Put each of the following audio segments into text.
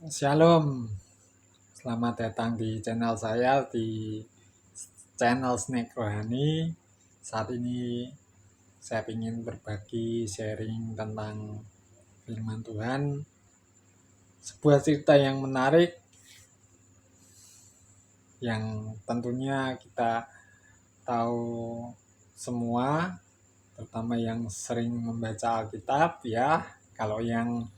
Shalom, selamat datang di channel saya, di channel Snack Rohani. Saat ini saya ingin berbagi sharing tentang firman Tuhan. Sebuah cerita yang menarik, yang tentunya kita tahu semua, terutama yang sering membaca Alkitab ya. Kalau yang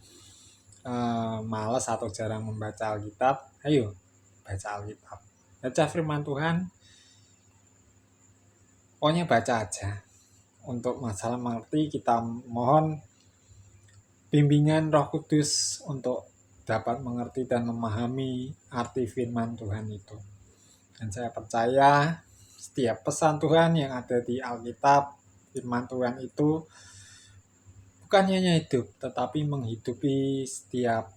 malas atau jarang membaca Alkitab, ayo baca Alkitab, baca firman Tuhan, pokoknya baca aja. Untuk masalah mengerti, kita mohon bimbingan Roh Kudus untuk dapat mengerti dan memahami arti firman Tuhan itu. Dan saya percaya setiap pesan Tuhan yang ada di Alkitab, firman Tuhan itu bukan hanya hidup, tetapi menghidupi setiap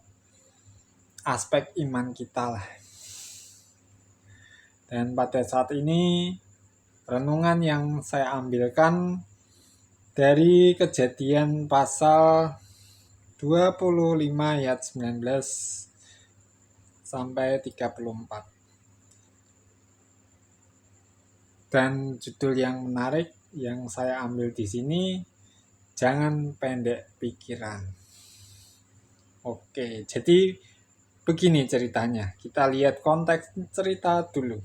aspek iman kita lah. Dan pada saat ini renungan yang saya ambilkan dari Kejadian pasal 25 ayat 19 sampai 34. Dan judul yang menarik yang saya ambil di sini, jangan pendek pikiran. Oke, jadi begini ceritanya. Kita lihat konteks cerita dulu.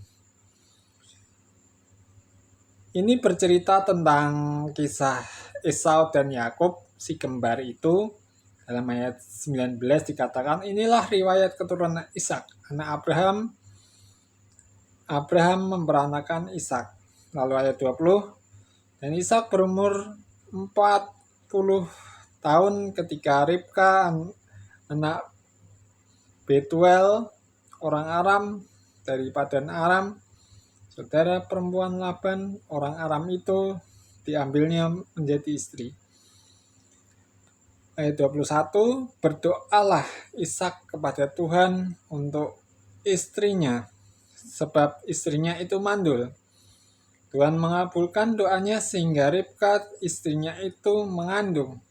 Ini bercerita tentang kisah Esau dan Yakub, si kembar itu. Dalam ayat 19 dikatakan, inilah riwayat keturunan Ishak, anak Abraham. Abraham memperanakan Ishak. Lalu ayat 20, dan Ishak berumur 40 tahun ketika Ribka, anak Betuel, orang Aram dari Padan Aram, saudara perempuan Laban, orang Aram itu, diambilnya menjadi istri. Ayat 21, berdoalah Ishak kepada Tuhan untuk istrinya, sebab istrinya itu mandul. Tuhan mengabulkan doanya sehingga Ribka istrinya itu mengandung.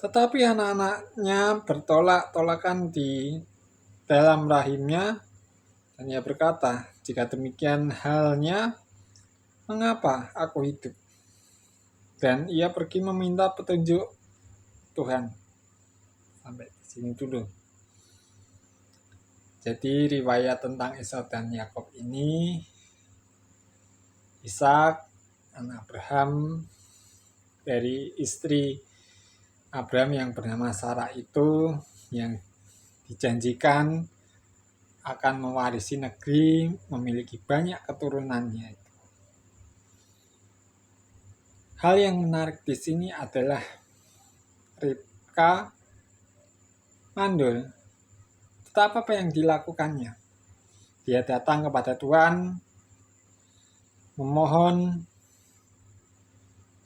Tetapi anak-anaknya bertolak-tolakan di dalam rahimnya, dan ia berkata, jika demikian halnya, mengapa aku hidup? Dan ia pergi meminta petunjuk Tuhan. Sampai di sini dulu. Jadi riwayat tentang Esau dan Yakub ini, Ishak, anak Abraham, dari istri Abraham yang bernama Sarah itu, yang dijanjikan akan mewarisi negeri, memiliki banyak keturunannya. Hal yang menarik di sini adalah Ribka mandul. Tetapi apa yang dilakukannya? Dia datang kepada Tuhan, memohon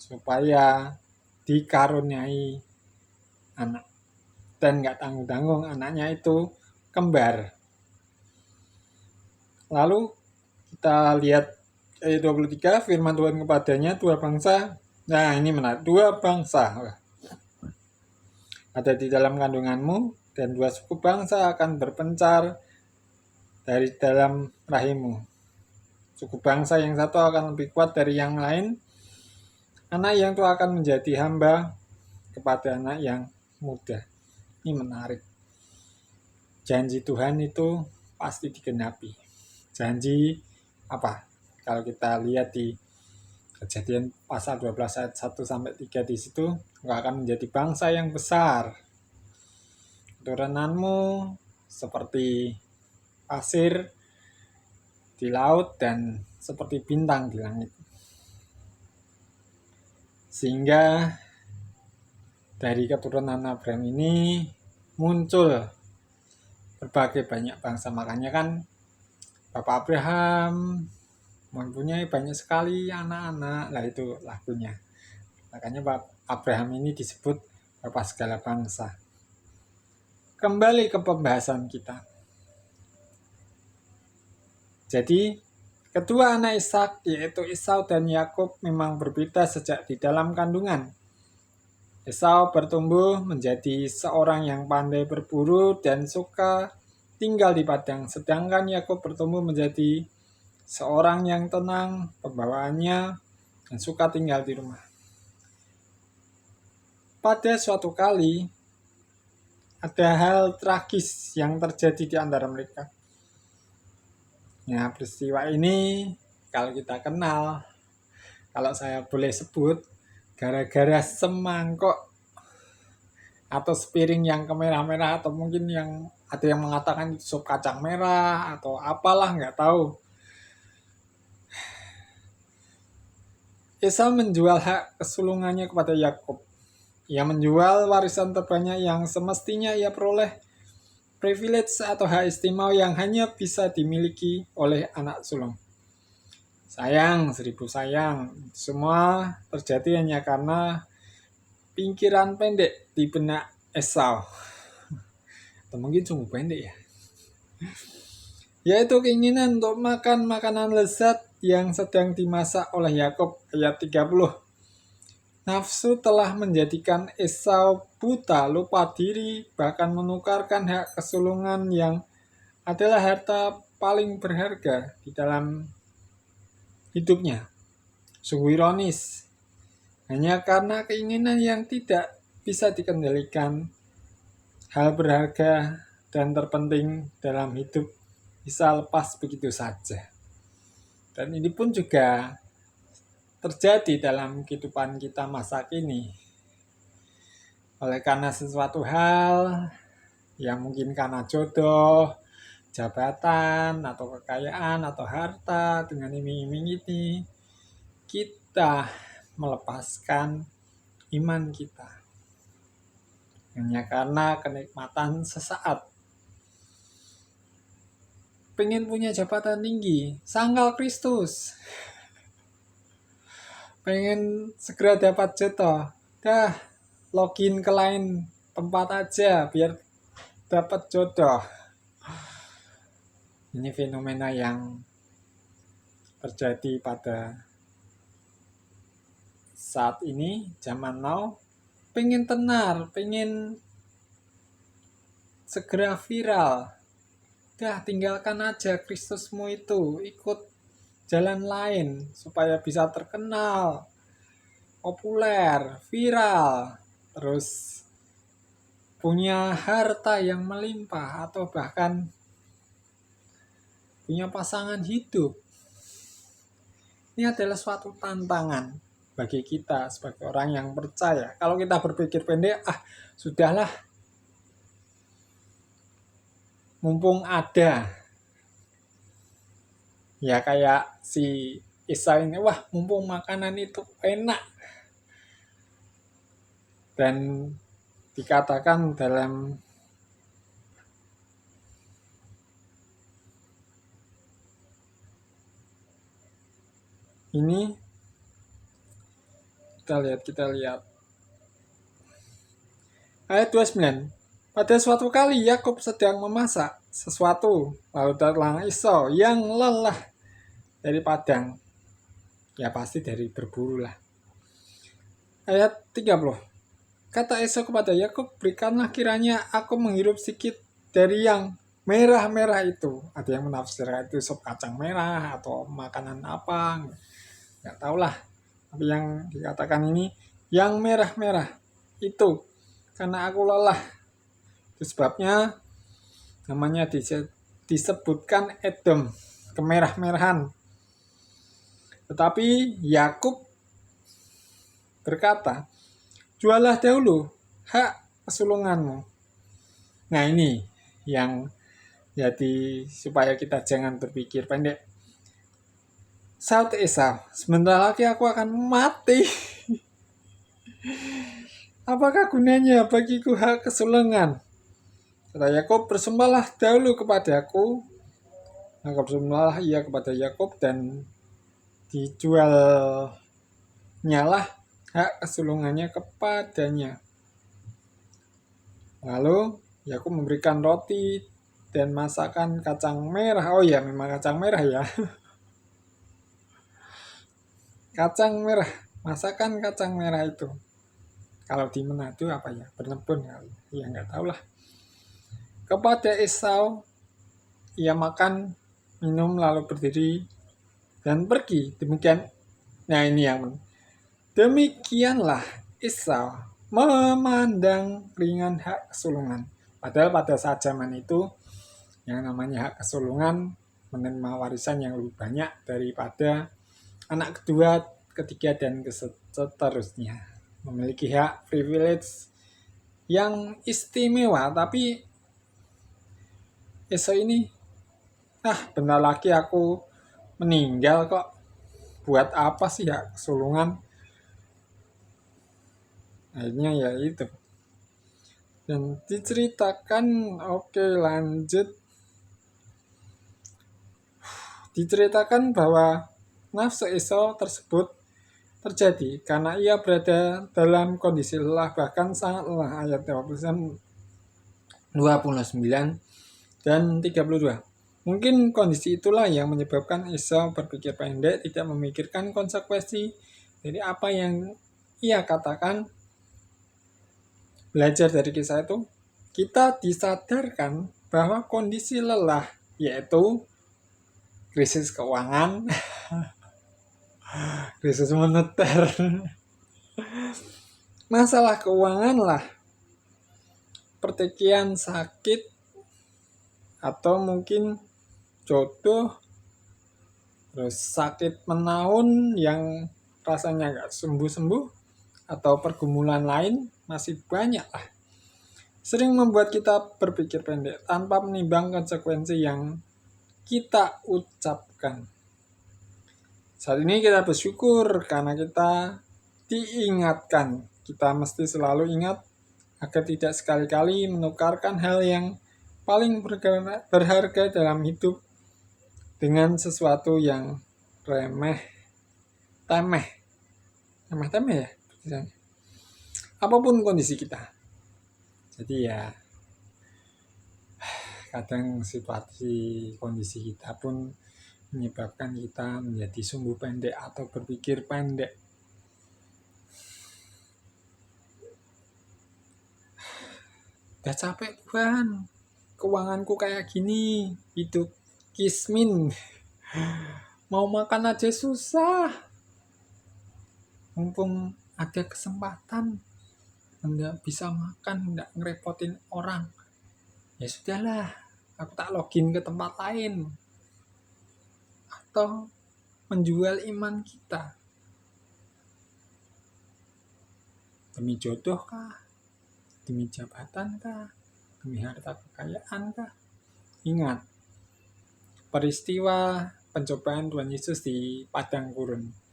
supaya dikaruniai anak. Dan gak tanggung-tanggung anaknya itu kembar. Lalu kita lihat ayat 23, firman Tuhan kepadanya, dua bangsa. Nah ini menarik, dua bangsa ada di dalam kandunganmu, dan dua suku bangsa akan berpencar dari dalam rahimmu. Suku bangsa yang satu akan lebih kuat dari yang lain. Anak yang tua akan menjadi hamba kepada anak yang muda. Ini menarik. Janji Tuhan itu pasti digenapi. Janji apa? Kalau kita lihat di Kejadian pasal 12 ayat 1 sampai 3 di situ, engkau akan menjadi bangsa yang besar. Keturunanmu seperti pasir di laut dan seperti bintang di langit. Sehingga dari keturunan Abraham ini muncul berbagai banyak bangsa. Makanya kan Bapak Abraham mempunyai banyak sekali anak-anak. Lah itu lagunya. Makanya Bapak Abraham ini disebut Bapak segala bangsa. Kembali ke pembahasan kita. Jadi kedua anak Ishak, yaitu Esau dan Yakub, memang berbeda sejak di dalam kandungan. Esau bertumbuh menjadi seorang yang pandai berburu dan suka tinggal di padang, sedangkan Yakub bertumbuh menjadi seorang yang tenang pembawaannya dan suka tinggal di rumah. Pada suatu kali ada hal tragis yang terjadi di antara mereka. Ya, peristiwa ini kalau kita kenal, kalau saya boleh sebut, gara-gara semangkok atau sepiring yang kemerah-merah, atau mungkin yang ada yang mengatakan itu sup kacang merah atau apalah, nggak tahu. Esau menjual hak kesulungannya kepada Yakub. Ia menjual warisan terbanyak yang semestinya ia peroleh, privilege atau hak istimewa yang hanya bisa dimiliki oleh anak sulung. Sayang, seribu sayang, semua terjadi hanya karena pikiran pendek di benak Esau. Atau mungkin sungguh pendek ya. Yaitu keinginan untuk makan makanan lezat yang sedang dimasak oleh Yakub, ayat 30. Nafsu telah menjadikan Esau buta, lupa diri, bahkan menukarkan hak kesulungan yang adalah harta paling berharga di dalam hidupnya. Sungguh ironis, hanya karena keinginan yang tidak bisa dikendalikan, hal berharga dan terpenting dalam hidup bisa lepas begitu saja. Dan ini pun juga terjadi dalam kehidupan kita masa kini. Oleh karena sesuatu hal yang mungkin karena jodoh, jabatan, atau kekayaan, atau harta, dengan iming-iming ini, kita melepaskan iman kita. Hanya karena kenikmatan sesaat. Pengen punya jabatan tinggi, sangkal Kristus. Pengen segera dapat jodoh, dah login ke lain tempat aja biar dapat jodoh. Ini fenomena yang terjadi pada saat ini, zaman now. Pengen tenar, pengen segera viral. Dah tinggalkan aja Kristusmu itu, ikut jalan lain supaya bisa terkenal, populer, viral, terus punya harta yang melimpah atau bahkan punya pasangan hidup. Ini adalah suatu tantangan bagi kita sebagai orang yang percaya. Kalau kita berpikir pendek, sudahlah, mumpung ada. Ya kayak si Esau ini, mumpung makanan itu enak. Dan dikatakan dalam ini, kita lihat ayat 29. Pada suatu kali Yakub sedang memasak sesuatu, lalu datang Esau yang lelah dari padang. Ya pasti dari berburu lah. Ayat 30. Kata Esau kepada Yakub, berikanlah kiranya aku menghirup sedikit dari yang merah-merah itu. Ada yang menafsirkan itu sop kacang merah atau makanan apa, nggak tahulah. Tapi yang dikatakan ini yang merah-merah itu, karena aku lelah. Itu sebabnya namanya disebutkan Edom, kemerah-merahan. Tetapi Yakub berkata, jualah dahulu hak kesulunganmu. Nah ini yang jadi supaya kita jangan berpikir pendek. Saud Esau, sebentar lagi aku akan mati. Apakah gunanya bagiku hak kesulungan? Kata Yakub, bersembahlah dahulu kepadaku. Maka bersembahlah ia kepada Yakub dan dijual nyalah hak kesulungannya kepadanya. Lalu Yakub memberikan roti dan masakan kacang merah. Oh ya, memang kacang merah ya. Kacang merah, masakan kacang merah itu. Kalau di Manado apa ya, Bernebon kali ya, nggak tahu lah. Kepada Esau ia makan minum lalu berdiri dan pergi. Demikianlah Esau memandang ringan hak kesulungan. Padahal pada saat zaman itu yang namanya hak kesulungan menerima warisan yang lebih banyak daripada anak kedua, ketiga, dan seterusnya. Memiliki hak privilege yang istimewa. Tapi Esau ini, bentar lagi aku meninggal kok. Buat apa sih hak kesulungan? Akhirnya ya itu. Dan diceritakan, oke lanjut. Diceritakan bahwa nafsu Esau tersebut terjadi karena ia berada dalam kondisi lelah, bahkan sangat lelah. Ayat 29 dan 32. Mungkin kondisi itulah yang menyebabkan Esau berpikir pendek, tidak memikirkan konsekuensi dari apa yang ia katakan. Belajar dari kisah itu, kita disadarkan bahwa kondisi lelah, yaitu krisis keuangan, krisis moneter, masalah keuangan lah, pertikaian, sakit, atau mungkin jodoh, terus sakit menahun yang rasanya gak sembuh-sembuh, atau pergumulan lain, masih banyak lah. Sering membuat kita berpikir pendek tanpa menimbang konsekuensi yang kita ucapkan. Saat ini kita bersyukur karena kita diingatkan. Kita mesti selalu ingat agar tidak sekali-kali menukarkan hal yang paling berharga dalam hidup dengan sesuatu yang temeh ya. Apapun kondisi kita. Jadi ya kadang situasi kondisi kita pun menyebabkan kita menjadi sumbu pendek atau berpikir pendek. Udah capek Tuhan, keuanganku kayak gini, hidup kismin, mau makan aja susah. Mumpung ada kesempatan, nggak bisa makan, nggak ngerepotin orang. Ya sudahlah, aku tak login ke tempat lain. Atau menjual iman kita. Demi jodoh kah? Demi jabatan kah? Demi harta kekayaan kah? Ingat, peristiwa pencobaan Tuhan Yesus di padang gurun.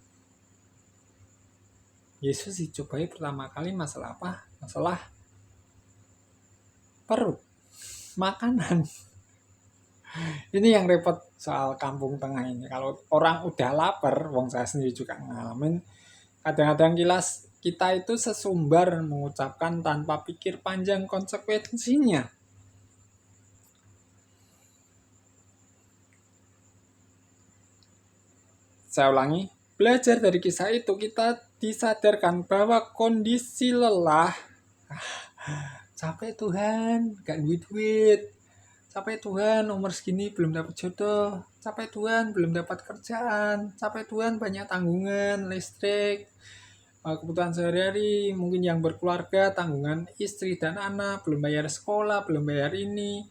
Yesus dicobai pertama kali masalah apa? Masalah perut, makanan. Ini yang repot soal kampung tengah ini. Kalau orang udah lapar, wong saya sendiri juga ngalamin, kadang-kadang kita itu sesumbar mengucapkan tanpa pikir panjang konsekuensinya. Saya ulangi, belajar dari kisah itu kita disadarkan bahwa kondisi lelah, capek Tuhan, gak duit, capek Tuhan umur segini belum dapat jodoh, capek Tuhan belum dapat kerjaan, capek Tuhan banyak tanggungan, listrik, kebutuhan sehari-hari, mungkin yang berkeluarga, tanggungan istri dan anak, belum bayar sekolah, belum bayar ini,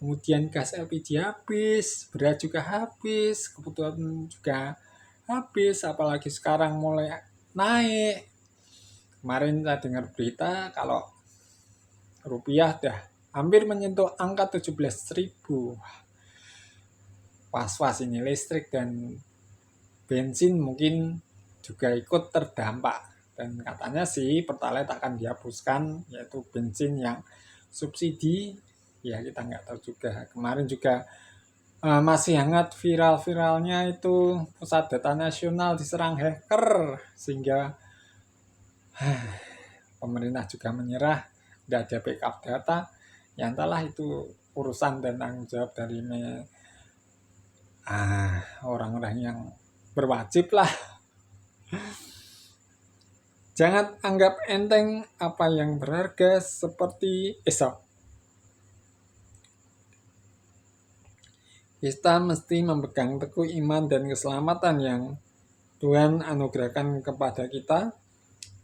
kemudian gas LPG habis, beras juga habis, kebutuhan juga habis, apalagi sekarang mulai naik. Kemarin saya dengar berita kalau rupiah dah hampir menyentuh angka 17.000. Was-was ini, listrik dan bensin mungkin juga ikut terdampak. Dan katanya sih Pertalite akan dihapuskan, yaitu bensin yang subsidi. Ya kita nggak tahu juga. Kemarin juga masih hangat viral-viralnya itu pusat data nasional diserang hacker, sehingga pemerintah juga menyerah, tidak ada backup data. Ya entahlah, itu urusan dan tanggung jawab dari orang-orang yang berwajib lah. Jangan anggap enteng apa yang berharga seperti Esau. Kita mesti memegang teguh iman dan keselamatan yang Tuhan anugerahkan kepada kita.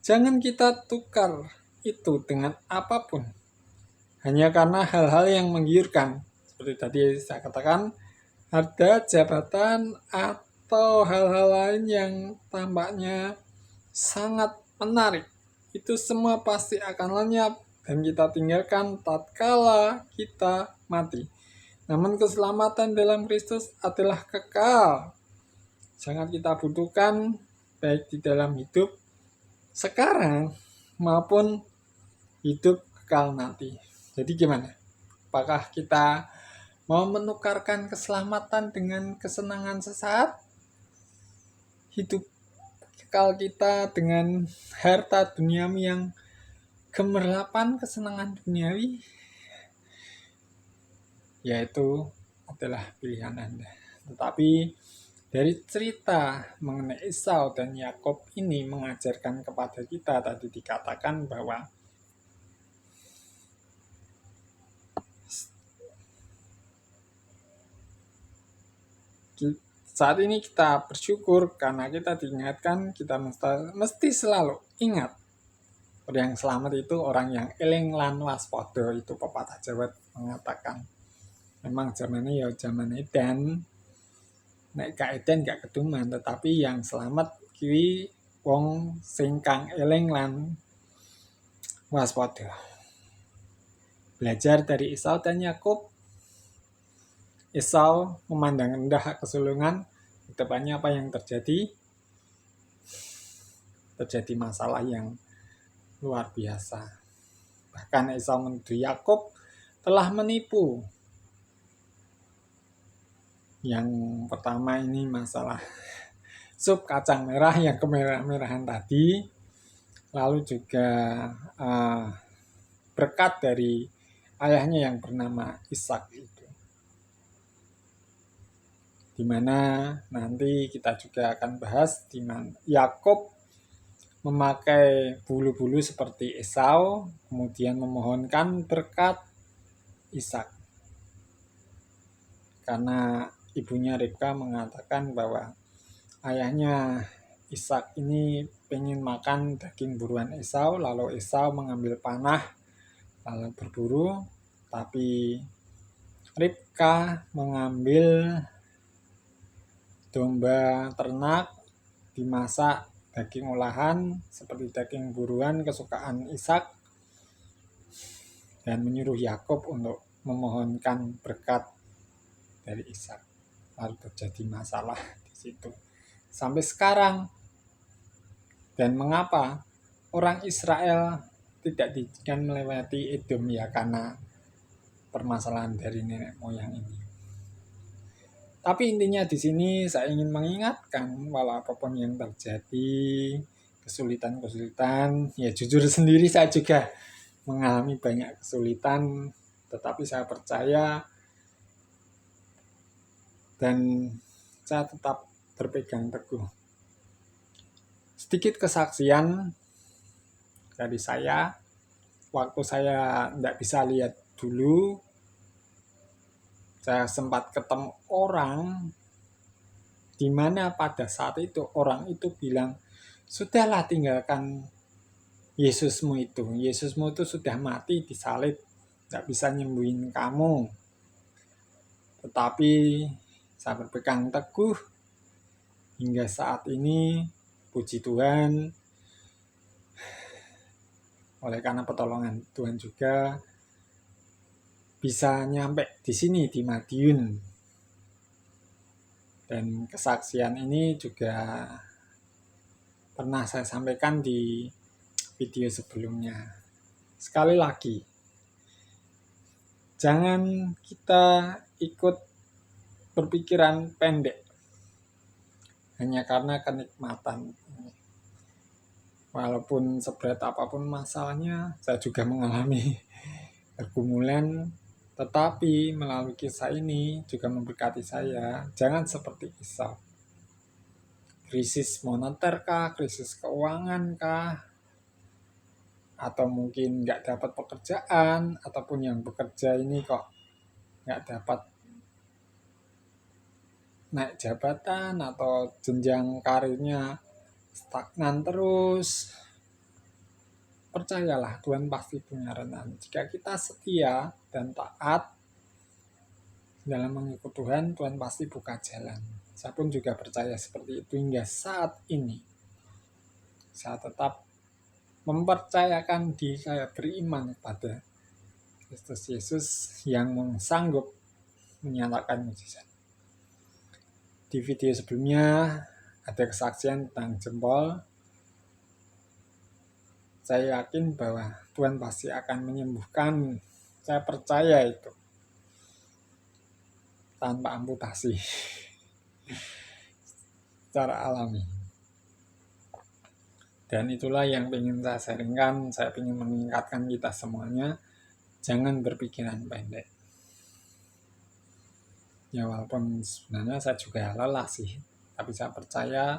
Jangan kita tukar itu dengan apapun. Hanya karena hal-hal yang menggiurkan. Seperti tadi saya katakan, harta, jabatan, atau hal-hal lain yang tampaknya sangat menarik. Itu semua pasti akan lenyap dan kita tinggalkan tatkala kita mati. Namun keselamatan dalam Kristus adalah kekal. Sangat kita butuhkan baik di dalam hidup sekarang maupun hidup kekal nanti. Jadi gimana? Apakah kita mau menukarkan keselamatan dengan kesenangan sesaat? Hidup kekal kita dengan harta duniawi yang gemerlapan kesenangan duniawi? Yaitu adalah pilihan Anda. Tetapi dari cerita mengenai Esau dan Yakob ini mengajarkan kepada kita, tadi dikatakan bahwa saat ini kita bersyukur karena kita diingatkan, kita mesti selalu ingat orang yang selamat itu orang yang eling lan waspada, itu pepatah Jawa mengatakan. Memang zamannya ya zaman edan, nek gak edan gak keduman, tetapi yang selamat kiwi wong sing kang eling lan waspada. Belajar dari Esau dan Yakub. Esau memandang rendah kesulungan, depannya apa yang terjadi? Terjadi masalah yang luar biasa. Bahkan Esau menuduh Yakub telah menipu. Yang pertama ini masalah sup kacang merah yang kemerah-merahan tadi. Lalu juga berkat dari ayahnya yang bernama Ishak itu. Dimana nanti kita juga akan bahas di mana Yakub memakai bulu-bulu seperti Esau, kemudian memohonkan berkat Ishak. Karena ibunya Ribka mengatakan bahwa ayahnya Ishak ini pengen makan daging buruan Esau, lalu Esau mengambil panah lalu berburu, tapi Ribka mengambil domba ternak dimasak daging olahan seperti daging buruan kesukaan Ishak dan menyuruh Yakub untuk memohonkan berkat dari Ishak. Lalu terjadi masalah di situ sampai sekarang. Dan mengapa orang Israel tidak diizinkan melewati Edom? Ya karena permasalahan dari nenek moyang ini. Tapi intinya di sini saya ingin mengingatkan, walau apapun yang terjadi, kesulitan-kesulitan, ya jujur sendiri saya juga mengalami banyak kesulitan, tetapi saya percaya dan saya tetap berpegang teguh. Sedikit kesaksian dari saya, waktu saya tidak bisa lihat dulu, saya sempat ketemu orang di mana pada saat itu orang itu bilang, sudahlah tinggalkan Yesusmu itu. Yesusmu itu sudah mati disalib, tidak bisa nyembuhin kamu. Tetapi saya berpegang teguh hingga saat ini, puji Tuhan, oleh karena pertolongan Tuhan juga bisa nyampe di sini di Madiun. Dan kesaksian ini juga pernah saya sampaikan di video sebelumnya. Sekali lagi, jangan kita ikut berpikiran pendek hanya karena kenikmatan. Walaupun seberat apapun masalahnya, saya juga mengalami pergumulan. Tetapi melalui kisah ini juga memberkati saya, jangan seperti Esau. Krisis moneter kah, krisis keuangan kah, atau mungkin nggak dapat pekerjaan, ataupun yang bekerja ini kok nggak dapat naik jabatan atau jenjang karirnya stagnan terus, percayalah Tuhan pasti punya rencana. Jika kita setia dan taat dalam mengikut Tuhan, Tuhan pasti buka jalan. Saya pun juga percaya seperti itu hingga saat ini. Saya tetap mempercayakan diri saya, beriman kepada Kristus Yesus yang sanggup menyatakan mujizat. Di video sebelumnya ada kesaksian tentang jempol. Saya yakin bahwa Tuhan pasti akan menyembuhkan. Saya percaya itu tanpa amputasi secara alami. Dan itulah yang ingin saya sharingkan. Saya ingin mengingatkan kita semuanya, jangan berpikiran pendek. Ya walaupun sebenarnya saya juga lelah sih, tapi saya percaya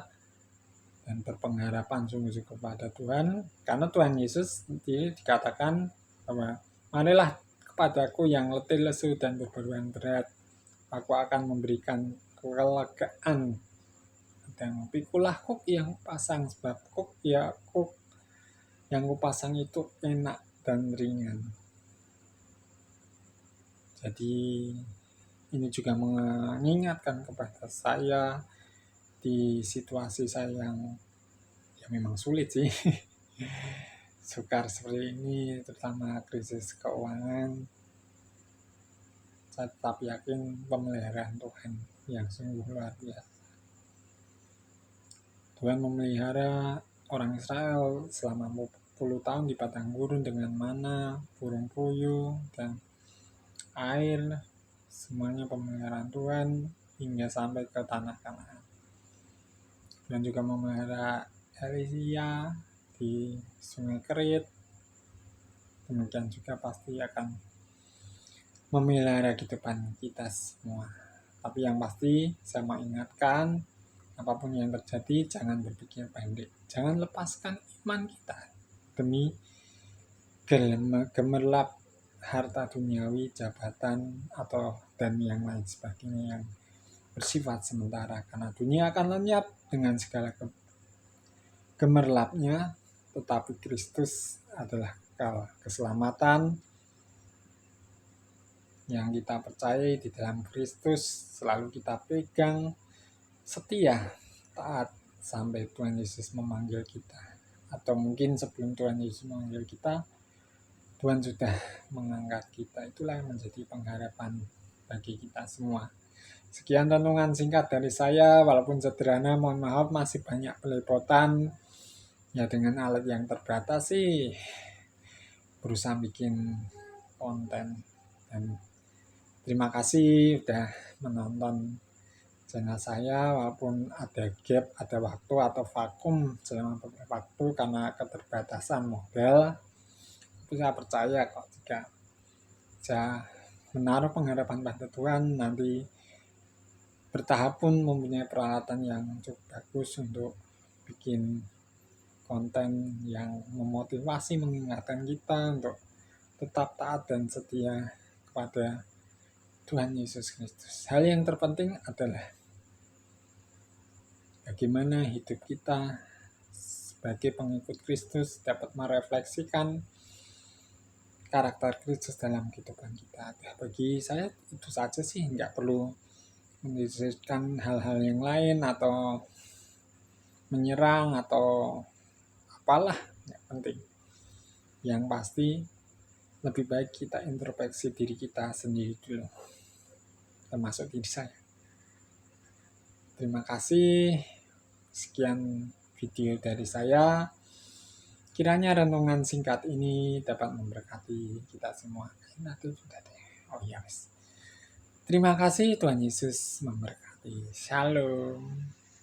dan berpengharapan sungguh-sungguh kepada Tuhan, karena Tuhan Yesus dikatakan bahwa marilah kepadaku yang letih lesu dan berbeban berat, aku akan memberikan kelegaan. Dan pikulah kuk yang kupasang, sebab kuk yang kupasang itu enak dan ringan. Jadi ini juga mengingatkan kepada saya di situasi saya yang ya memang sulit sih, sukar seperti ini, terutama krisis keuangan. Saya tetap yakin pemeliharaan Tuhan yang sungguh luar biasa. Tuhan memelihara orang Israel selama 40 tahun di padang gurun dengan mana, burung puyuh, dan air. Semuanya pemeliharaan Tuhan hingga sampai ke tanah Kanaan. Dan juga memelihara Elia di Sungai Kerit. Demikian juga pasti akan memelihara kehidupan kita semua. Tapi yang pasti saya mau ingatkan, apapun yang terjadi jangan berpikir pendek. Jangan lepaskan iman kita demi gemerlap harta duniawi, jabatan, atau dan yang lain sebagainya yang bersifat sementara. Karena dunia akan lenyap dengan segala gemerlapnya, tetapi Kristus adalah keselamatan yang kita percayai. Di dalam Kristus selalu kita pegang, setia, taat sampai Tuhan Yesus memanggil kita. Atau mungkin sebelum Tuhan Yesus memanggil kita, Tuhan sudah mengangkat kita. Itulah yang menjadi pengharapan bagi kita semua. Sekian renungan singkat dari saya, walaupun sederhana, mohon maaf masih banyak pelepotan. Ya dengan alat yang terbatas sih berusaha bikin konten. Dan terima kasih udah menonton channel saya, walaupun ada gap, ada waktu atau vakum selama beberapa waktu karena keterbatasan modal. Tapi saya percaya kok jika saya menaruh pengharapan pada Tuhan, nanti bertahap pun mempunyai peralatan yang cukup bagus untuk bikin konten yang memotivasi, mengingatkan kita untuk tetap taat dan setia kepada Tuhan Yesus Kristus. Hal yang terpenting adalah bagaimana hidup kita sebagai pengikut Kristus dapat merefleksikan karakter Kristus dalam kehidupan kita. Bagi saya itu saja sih, nggak perlu mendiskusikan hal-hal yang lain atau menyerang atau apalah, nggak penting. Yang pasti lebih baik kita introspeksi diri kita sendiri dulu, termasuk diri saya. Terima kasih. Sekian video dari saya. Kiranya renungan singkat ini dapat memberkati kita semua. Oh iya, Terima kasih, Tuhan Yesus memberkati. Shalom.